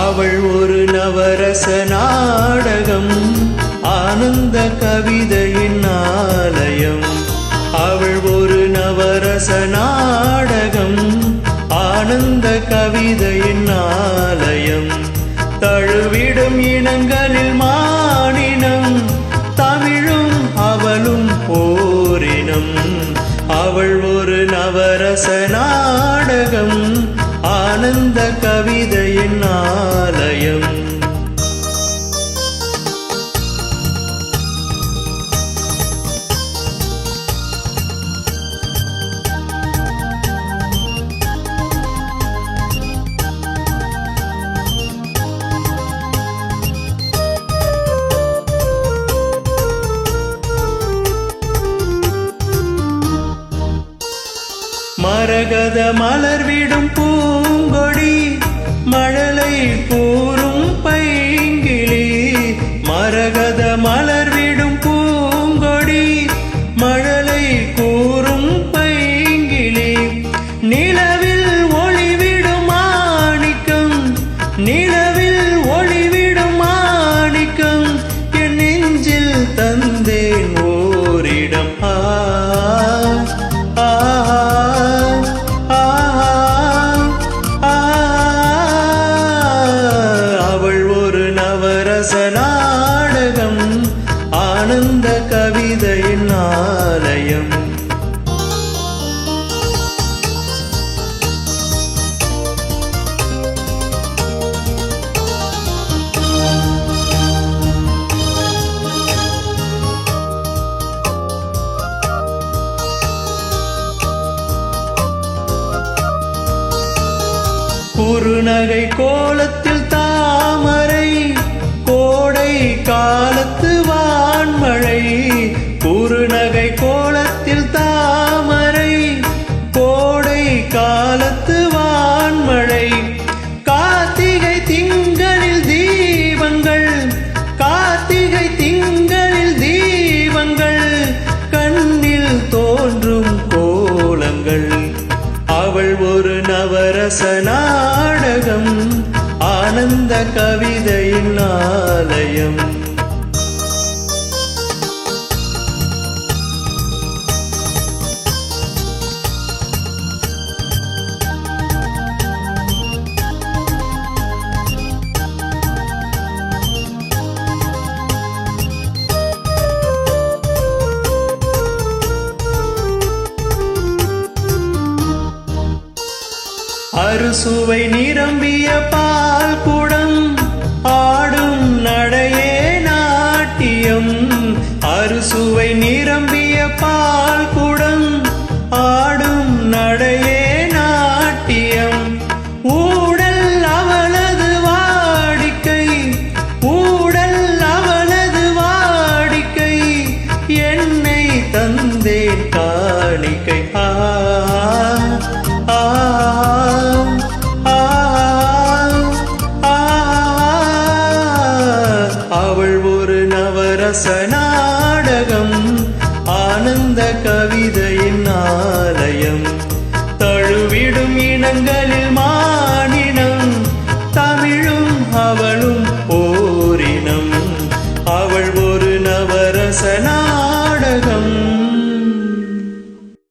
அவள் ஒரு நவரச நாடகம், ஆனந்த கவிதையின் ஆலயம். அவள் ஒரு நவரச நாடகம், ஆனந்த கவிதையின் ஆலயம். தழுவிடும் இனங்களில் மானினம், தமிழும் அவளும் ஓரினம். அவள் ஒரு நவரச நாடகம், ஆனந்த கவிதையின் ஆலயம். மரகத மலர்விடும் பூங்கொடி, மழலை கூறும் பைங்கிளி. மரகத மலர்விடும் பூங்கொடி, மழலை கூறும் பைங்கிளி. நிலவில் ஒளிவிடும் மாணிக்கம், நிலவில் ஒளிவிடும் மாணிக்கம். என் நெஞ்சில் தந்தேன் ஓரிடம். நாடகம், ஆனந்த கவிதையின் ஆலயம். குறுநகை கோலத்தில் தாமரை, கோடை காலத்து வான்மழை. குறுநகை கோலத்தில் தாமரை, கோடை காலத்து வான்மழை. கார்த்திகை திங்களில் தீபங்கள், கார்த்திகை திங்களில் தீபங்கள். கண்ணில் தோன்றும் கோலங்கள். அவள் ஒரு நவரச நாடகம், ஆனந்த கவிதையின் ஆலயம். அறுசுவை நிரம்பிய பால் குடம், ஆடும் நடையே நாட்டியம். அறுசுவை நிரம்பிய பால் குடம், ஆடும் நடையே நாட்டியம். ஊடல் அவளது வாடிக்கை, ஊடல் அவளது வாடிக்கை. என்னை தந்தேன் காணிக்கை.